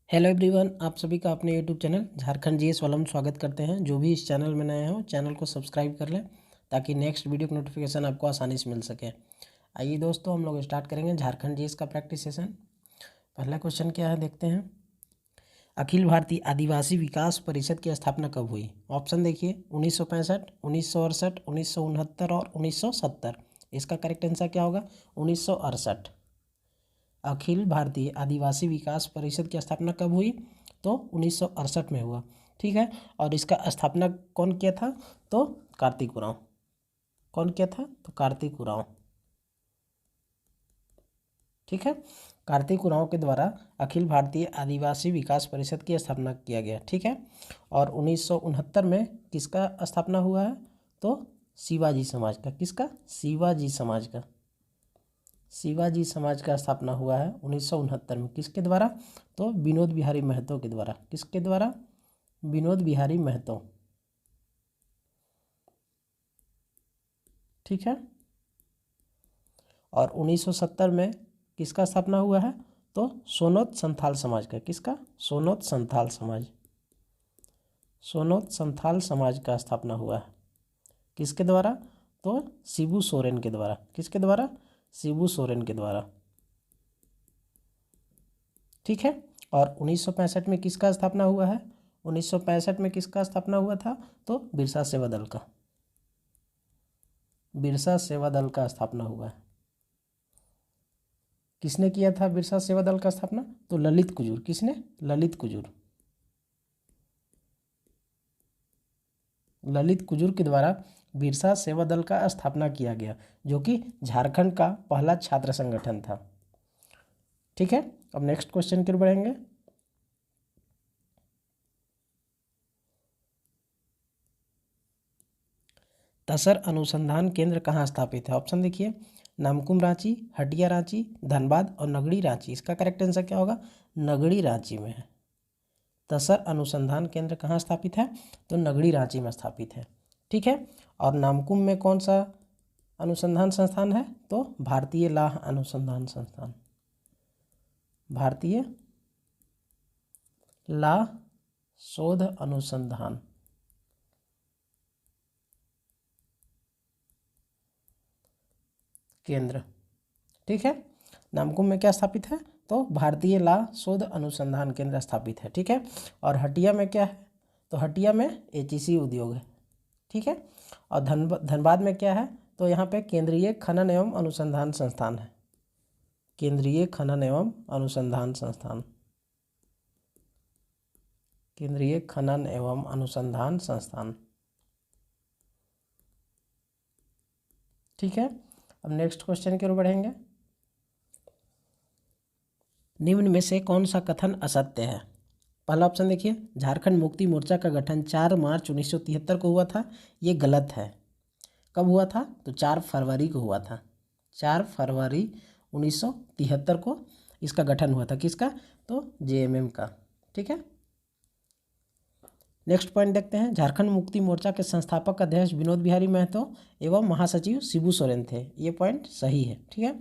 Hello everyone, आप सभी का अपने यूट्यूब चैनल झारखंड जीएस वाला में स्वागत करते हैं। जो भी इस चैनल में नए हो चैनल को सब्सक्राइब कर लें ताकि नेक्स्ट वीडियो की नोटिफिकेशन आपको आसानी से मिल सके। आइए दोस्तों, हम लोग स्टार्ट करेंगे झारखंड जीएस का प्रैक्टिस सेशन। पहला क्वेश्चन क्या है देखते हैं। अखिल भारतीय आदिवासी विकास परिषद की स्थापना कब हुई? ऑप्शन देखिए, 1965, 1968, 1969 और 1970। इसका करेक्ट आंसर क्या होगा? 1968। अखिल भारतीय आदिवासी विकास परिषद की स्थापना कब हुई? तो 1968 में हुआ। ठीक है। और इसका स्थापना कौन किया था? तो कार्तिक उरांव। कौन किया था? तो कार्तिक उरांव। ठीक है। कार्तिक उरांव के द्वारा अखिल भारतीय आदिवासी विकास परिषद की स्थापना किया गया। ठीक है। और 1969 में किसका स्थापना हुआ है? तो शिवाजी समाज का। किसका? शिवाजी समाज का। शिवाजी समाज का स्थापना हुआ है 1969 में। किसके द्वारा? तो विनोद बिहारी महतो के द्वारा। किसके द्वारा? विनोद बिहारी महतो। ठीक है। और 1970 में किसका स्थापना हुआ है? तो सोनोत संथाल समाज का। किसका? सोनोत संथाल समाज। सोनोत संथाल समाज का स्थापना हुआ है। किसके द्वारा? तो शिबू सोरेन के द्वारा। किसके द्वारा? शिबू सोरेन के द्वारा। ठीक है। और 1965 में किसका स्थापना हुआ है? 1965 में किसका स्थापना हुआ था? तो बिरसा सेवा दल का। बिरसा सेवा दल का स्थापना हुआ है। किसने किया था बिरसा सेवा दल का स्थापना? तो ललित कुजूर। किसने? ललित कुजूर। ललित कुजूर के द्वारा बिरसा सेवा दल का स्थापना किया गया, जो कि झारखंड का पहला छात्र संगठन था। ठीक है। अब नेक्स्ट क्वेश्चन की ओर बढ़ेंगे। तसर अनुसंधान केंद्र कहाँ स्थापित है? ऑप्शन देखिए, नामकुम रांची, हटिया रांची, धनबाद और नगड़ी रांची। इसका करेक्ट आंसर क्या होगा? नगड़ी रांची में है। तसर अनुसंधान केंद्र कहाँ स्थापित है? तो नगड़ी रांची में स्थापित है। ठीक है। और नामकुम में कौन सा अनुसंधान संस्थान है? तो भारतीय लाह अनुसंधान संस्थान। भारतीय लाह शोध अनुसंधान केंद्र। ठीक है। नामकुम में क्या स्थापित है? तो भारतीय लाह शोध अनुसंधान केंद्र स्थापित है। ठीक है। और हटिया में क्या है? तो हटिया में एचईसी उद्योग है। ठीक है। और धनबाद में क्या है? तो यहाँ पे केंद्रीय खनन एवं अनुसंधान संस्थान है। केंद्रीय खनन एवं अनुसंधान संस्थान। केंद्रीय खनन एवं अनुसंधान संस्थान। ठीक है। अब नेक्स्ट क्वेश्चन की ओर बढ़ेंगे। निम्न में से कौन सा कथन असत्य है? पहला ऑप्शन देखिए, झारखंड मुक्ति मोर्चा का गठन 4 मार्च 1973 को हुआ था। ये गलत है। कब हुआ था? तो 4 फरवरी को हुआ था। 4 फरवरी 1973 को इसका गठन हुआ था। किसका? तो जेएमएम का। ठीक है। नेक्स्ट पॉइंट देखते हैं। झारखंड मुक्ति मोर्चा के संस्थापक अध्यक्ष विनोद बिहारी महतो एवं महासचिव शिबू सोरेन थे। ये पॉइंट सही है। ठीक है।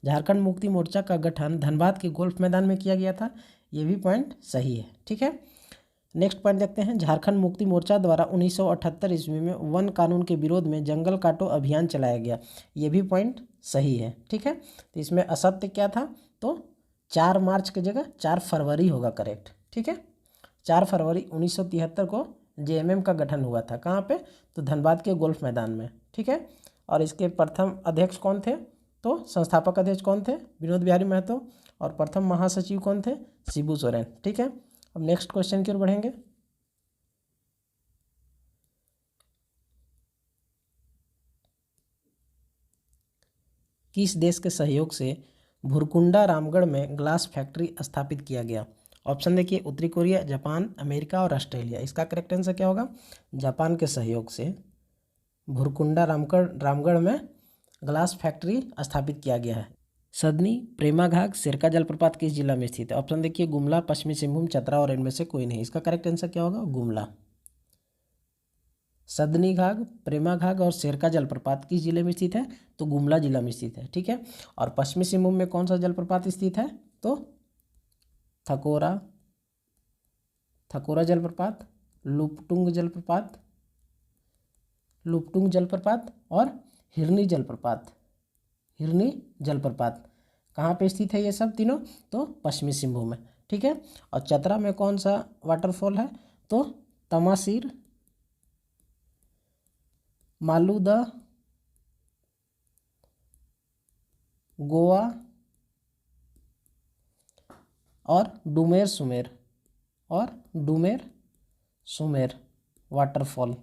झारखंड मुक्ति मोर्चा का गठन धनबाद के गोल्फ मैदान में किया गया था। ये भी पॉइंट सही है। ठीक है। नेक्स्ट पॉइंट देखते हैं। झारखंड मुक्ति मोर्चा द्वारा 1978 ईस्वी में वन कानून के विरोध में जंगल काटो अभियान चलाया गया। ये भी पॉइंट सही है। ठीक है। तो इसमें असत्य क्या था? तो 4 मार्च की जगह 4 फरवरी होगा करेक्ट। ठीक है। 4 फरवरी 1973 को जेएमएम का गठन हुआ था। कहाँ पे? तो धनबाद के गोल्फ मैदान में। ठीक है। और इसके प्रथम अध्यक्ष कौन थे? तो संस्थापक अध्यक्ष कौन थे? विनोद बिहारी महतो। और प्रथम महासचिव कौन थे? शिबू सोरेन। ठीक है। अब नेक्स्ट क्वेश्चन की ओर बढ़ेंगे। किस देश के सहयोग से भुरकुंडा रामगढ़ में ग्लास फैक्ट्री स्थापित किया गया? ऑप्शन देखिए, उत्तरी कोरिया, जापान, अमेरिका और ऑस्ट्रेलिया। इसका करेक्ट आंसर क्या होगा? जापान के सहयोग से भुरकुंडा रामगढ़ में ग्लास फैक्ट्री स्थापित किया गया है। सदनी प्रेमाघाग सिरका जलप्रपात किस जिला में स्थित है? ऑप्शन देखिए, गुमला, पश्चिमी सिंहभूम, चतरा और इनमें से कोई नहीं। इसका करेक्ट आंसर क्या होगा? गुमला। सदनी घाग, प्रेमा घाग और सिरका जलप्रपात किस जिले में स्थित है? तो गुमला जिला में स्थित है। ठीक है। और पश्चिमी सिंहभूम में कौन सा जलप्रपात स्थित है? तो थकोरा ठकोरा जलप्रपात, लुपटुंग जलप्रपात, लुपटुंग जलप्रपात और हिरनी जलप्रपात। हिरनी जलप्रपात कहाँ पे स्थित है ये सब तीनों? तो पश्चिमी सिंहभूम में, ठीक है। और चतरा में कौन सा वाटरफॉल है? तो तमासीर, मालूदा, गोवा और डुमेर सुमेर, और डुमेर सुमेर वाटरफॉल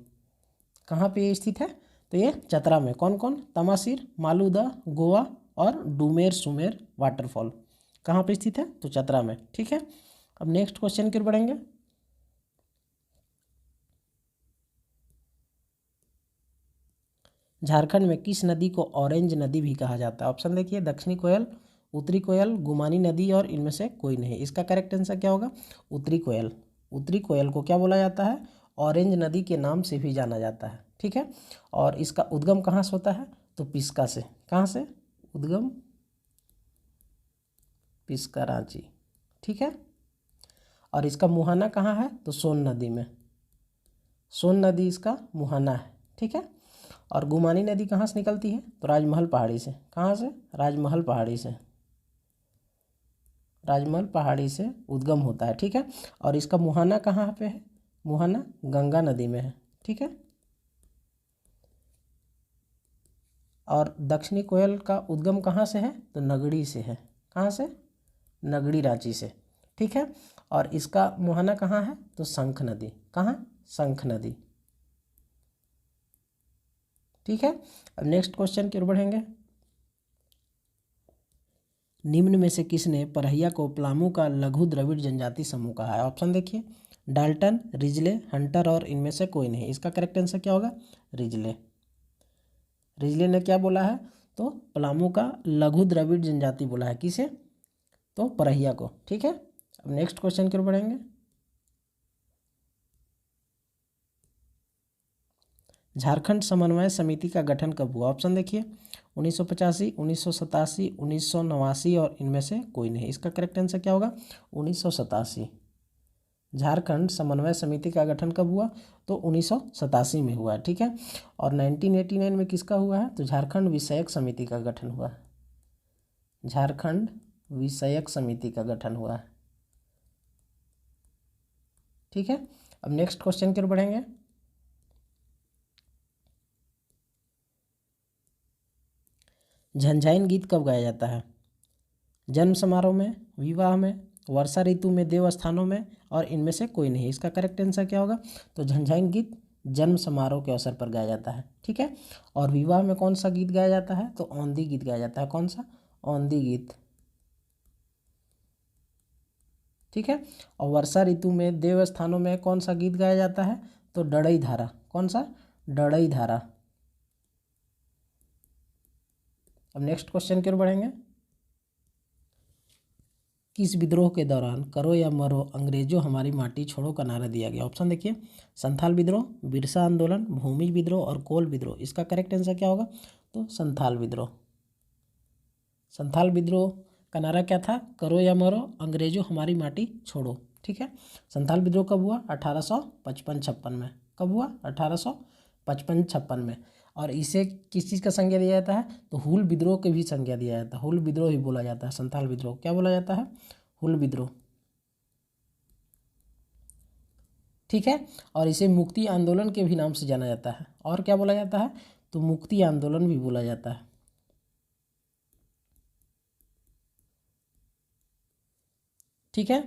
कहाँ पे ये स्थित है? तो ये चतरा में। कौन कौन? तमासीर, मालूदा, गोवा और डुमेर सुमेर वाटरफॉल कहाँ पे स्थित है? तो चतरा में, ठीक है। अब नेक्स्ट क्वेश्चन की ओर बढ़ेंगे। झारखंड में किस नदी को ऑरेंज नदी भी कहा जाता है? ऑप्शन देखिए, दक्षिणी कोयल, उत्तरी कोयल, गुमानी नदी और इनमें से कोई नहीं। इसका करेक्ट आंसर क्या होगा? उत्तरी कोयल। उत्तरी कोयल को क्या बोला जाता है? ऑरेंज नदी के नाम से भी जाना जाता है, ठीक है। और इसका उद्गम कहाँ से होता है? तो पिस्का से। कहाँ से उद्गम? पिस्का, रांची, ठीक है। और इसका मुहाना कहाँ है? तो सोन नदी में। सोन नदी इसका मुहाना है, ठीक है। और गुमानी नदी कहाँ से निकलती है? तो राजमहल पहाड़ी से। कहाँ से? राजमहल पहाड़ी से। राजमहल पहाड़ी से उद्गम होता है, ठीक है। और इसका मुहाना कहाँ पे है? मुहाना गंगा नदी में है, ठीक है। और दक्षिणी कोयल का उद्गम कहाँ से है? तो नगड़ी से है। कहाँ से? नगड़ी, रांची से, ठीक है। और इसका मुहाना कहाँ है? तो शंख नदी। कहाँ? शंख नदी, ठीक है। अब नेक्स्ट क्वेश्चन की ओर बढ़ेंगे। निम्न में से किसने परहिया को पलामू का लघु द्रविड़ जनजाति समूह कहा है? ऑप्शन देखिए, डाल्टन, रिजले, हंटर और इनमें से कोई नहीं। इसका करेक्ट आंसर क्या होगा? रिजले। रिजले ने क्या बोला है? तो पलामू का लघु द्रविड़ जनजाति बोला है। किसे? तो परहिया को, ठीक है। अब नेक्स्ट क्वेश्चन की ओर बढ़ेंगे। झारखंड समन्वय समिति का गठन कब हुआ? ऑप्शन देखिए, 1985, 1987, 1989 और इनमें से कोई नहीं। इसका करेक्ट आंसर क्या होगा? 1987। झारखंड समन्वय समिति का गठन कब हुआ? तो 1987 में हुआ है, ठीक है। और 1989 में किसका हुआ है? तो झारखंड विषयक समिति का गठन हुआ है। झारखंड विषयक समिति का गठन हुआ है, ठीक है। अब नेक्स्ट क्वेश्चन की ओर बढ़ेंगे। झंझाइन गीत कब गाया जाता है? जन्म समारोह में, विवाह में, वर्षा ऋतु में, देव स्थानों में और इनमें से कोई नहीं। इसका करेक्ट आंसर क्या होगा? तो झंझाइन गीत जन्म समारोह के अवसर पर गाया जाता है, ठीक है। और विवाह में कौन सा गीत गाया जाता है? तो औंधी गीत गाया जाता है। कौन सा? औंधी गीत, ठीक है। और वर्षा ऋतु में, देव स्थानों में कौन सा गीत गाया जाता है? तो डड़ई धारा। कौन सा? डड़ई धारा। अब नेक्स्ट क्वेश्चन की ओर बढ़ेंगे। किस विद्रोह के दौरान करो या मरो अंग्रेजों हमारी माटी छोड़ो का नारा दिया गया? ऑप्शन देखिए, संथाल विद्रोह, बिरसा आंदोलन, भूमि विद्रोह और कोल विद्रोह। इसका करेक्ट आंसर क्या होगा? तो संथाल विद्रोह। संथाल विद्रोह का नारा क्या था? करो या मरो अंग्रेजों हमारी माटी छोड़ो, ठीक है। संथाल विद्रोह कब हुआ? 1855-56 में। कब हुआ? 1855-56 में। और इसे किस चीज़ का संज्ञा दिया जाता है? तो हुल विद्रोह के भी संज्ञा दिया जाता है। हुल विद्रोह ही बोला जाता है। संथाल विद्रोह क्या बोला जाता है? हुल विद्रोह, ठीक है। और इसे मुक्ति आंदोलन के भी नाम से जाना जाता है। और क्या बोला जाता है? तो मुक्ति आंदोलन भी बोला जाता है, ठीक है।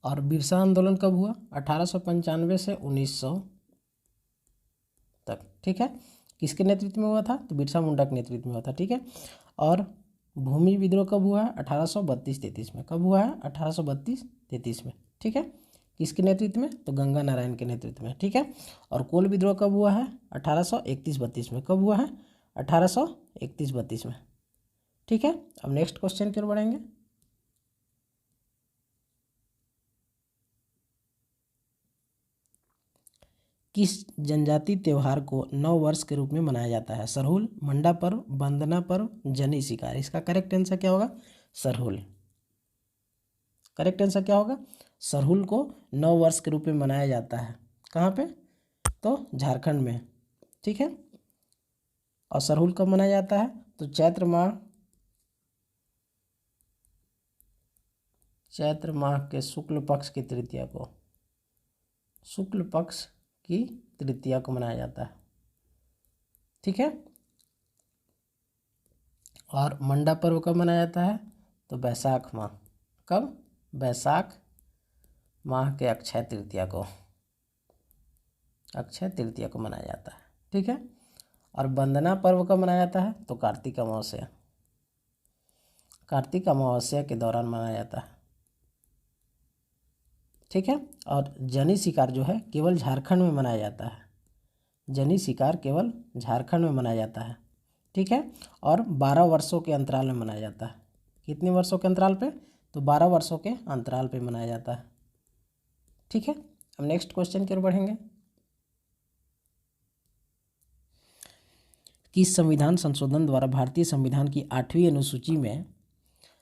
और बिरसा आंदोलन कब हुआ? 1895 से 1900 तक, ठीक है। किसके नेतृत्व में हुआ था? तो बिरसा मुंडा के नेतृत्व में हुआ था, ठीक है। और भूमि विद्रोह कब हुआ है? 1832-33 में। कब हुआ है? 1832-33 में, ठीक है। किसके नेतृत्व में? तो गंगा नारायण के नेतृत्व में, ठीक है। और कोल विद्रोह कब हुआ है? 1831-32 में। कब हुआ है? 1831-32 में, ठीक है। अब नेक्स्ट क्वेश्चन की ओर बढ़ेंगे। किस जनजाति त्योहार को नव वर्ष के रूप में मनाया जाता है? सरहुल, मंडा पर्व, वंदना पर्व, जनी शिकार। इसका करेक्ट आंसर क्या होगा? सरहुल। करेक्ट आंसर क्या होगा? सरहुल को नव वर्ष के रूप में मनाया जाता है। कहाँ पे? तो झारखंड में, ठीक है। और सरहुल कब मनाया जाता है? तो चैत्र माह के शुक्ल पक्ष की तृतीया को, शुक्ल पक्ष की तृतीया को मनाया जाता है, ठीक है। और मंडा पर्व कब मनाया जाता है? तो बैसाख माह। कब? बैसाख माह के अक्षय तृतीया को, अक्षय तृतीया को मनाया जाता है, ठीक है। और वंदना पर्व कब मनाया जाता है? तो कार्तिक अमावस्या, कार्तिक अमावस्या के दौरान मनाया जाता है, ठीक है। और जनी शिकार जो है केवल झारखंड में मनाया जाता है, जनी शिकार केवल झारखंड में मनाया जाता है, ठीक है। और 12 वर्षों के अंतराल में मनाया जाता है। कितने वर्षों के अंतराल पे? तो 12 वर्षों के अंतराल पे मनाया जाता है, ठीक है। अब नेक्स्ट क्वेश्चन की ओर बढ़ेंगे। किस संविधान संशोधन द्वारा भारतीय संविधान की 8वीं अनुसूची में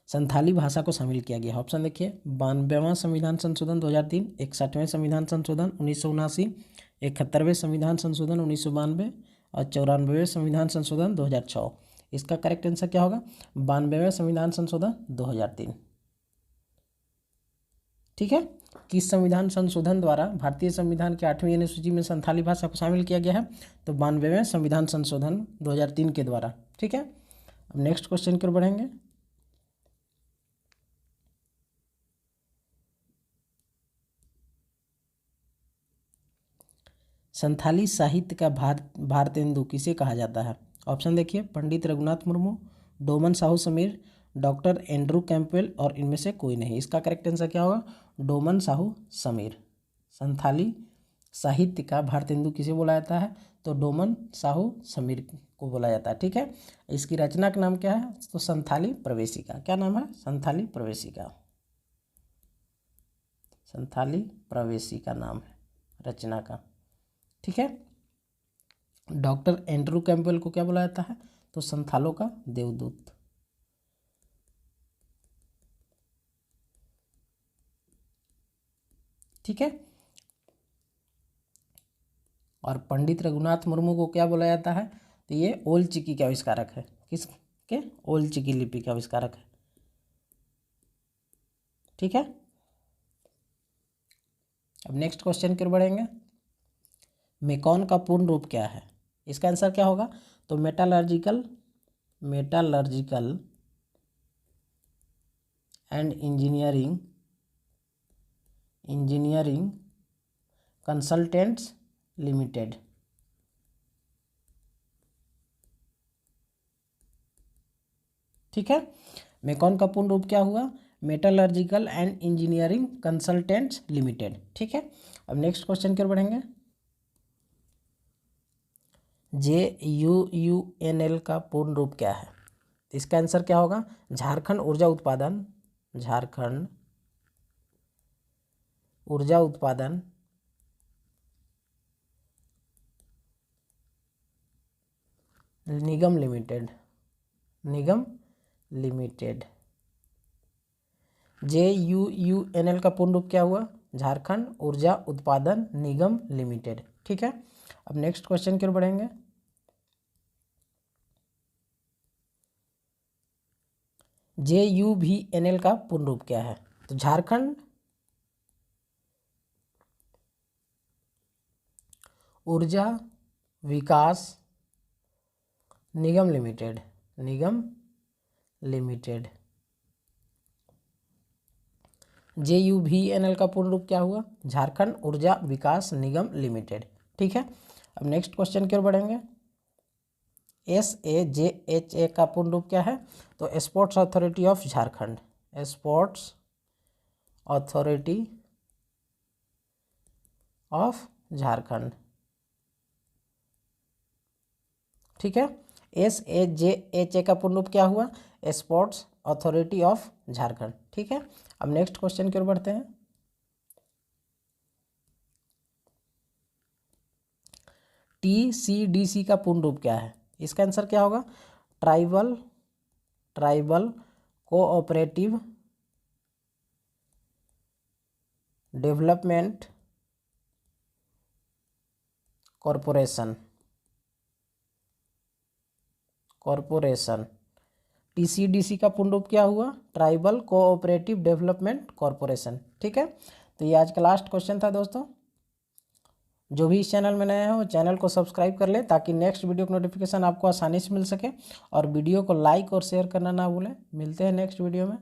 संथाली भाषा को शामिल किया गया? ऑप्शन देखिए, 92वां संविधान संशोधन 2003, 61वें संविधान संशोधन 1979, 71वें संविधान संशोधन 1992 और 94वें संविधान संशोधन 2006। इसका करेक्ट आंसर क्या होगा? 92वें संविधान संशोधन 2003, ठीक है। किस संविधान संशोधन द्वारा भारतीय संविधान की 8वीं अनुसूची में संथाली भाषा को शामिल किया गया है? तो 92वें संविधान संशोधन 2003 के द्वारा, ठीक है। अब नेक्स्ट क्वेश्चन की ओर बढ़ेंगे। संथाली साहित्य का भारतेंदु किसे कहा जाता है? ऑप्शन देखिए, Pandit Raghunath Murmu, Doman Sahu Sameer, doctor Andrew Campbell और इनमें से कोई नहीं। इसका करेक्ट आंसर क्या होगा? डोमन साहू समीर। संथाली साहित्य का भारतेंदु किसे बोला जाता है? तो डोमन साहू समीर को बोला जाता है, ठीक है। इसकी रचना का नाम क्या है? तो संथाली प्रवेशिका। क्या नाम है? संथाली प्रवेशिका, संथाली प्रवेशिका नाम है रचना का, ठीक है। डॉक्टर एंड्रू कैंपबेल को क्या बोला जाता है? तो संथालों का देवदूत, ठीक है। और पंडित रघुनाथ मुर्मू को क्या बोला जाता है? तो ये ओल चिकी के आविष्कारक है। किसके? ओल चिकी लिपि के आविष्कारक है, ठीक है। अब नेक्स्ट क्वेश्चन की ओर बढ़ेंगे। मेकॉन का पूर्ण रूप क्या है? इसका आंसर क्या होगा? तो metallurgical and engineering consultants limited, ठीक है। मेकॉन का पूर्ण रूप क्या हुआ? Metallurgical and engineering consultants limited, ठीक है। अब नेक्स्ट क्वेश्चन की ओर बढ़ेंगे। JUUNL का पूर्ण रूप क्या है? इसका आंसर क्या होगा? झारखंड ऊर्जा उत्पादन निगम लिमिटेड। JUUNL का पूर्ण रूप क्या हुआ? झारखंड ऊर्जा उत्पादन निगम लिमिटेड, ठीक है। अब नेक्स्ट क्वेश्चन की ओर बढ़ेंगे। JUVNL का पूर्ण रूप क्या है? तो झारखंड ऊर्जा विकास निगम लिमिटेड, JUVNL का पूर्ण रूप क्या हुआ? झारखंड ऊर्जा विकास निगम लिमिटेड, ठीक है। अब नेक्स्ट क्वेश्चन की ओर बढ़ेंगे। SAJHA का पूर्ण रूप क्या है? तो sports authority of Jharkhand, sports authority of Jharkhand, ठीक है। SAJHA का पूर्ण रूप क्या हुआ? स्पोर्ट्स अथॉरिटी ऑफ झारखंड, ठीक है। अब नेक्स्ट क्वेश्चन की ओर बढ़ते हैं। TCDC का पूर्ण रूप क्या है? इसका आंसर क्या होगा? Tribal cooperative development corporation, TCDC का पूर्ण रूप क्या हुआ? Tribal cooperative development corporation. ठीक है, तो ये आज का लास्ट क्वेश्चन था दोस्तों। जो भी इस चैनल में नया है वो चैनल को सब्सक्राइब कर ले ताकि नेक्स्ट वीडियो का नोटिफिकेशन आपको आसानी से मिल सके, और वीडियो को लाइक और शेयर करना ना भूलें। मिलते हैं नेक्स्ट वीडियो में।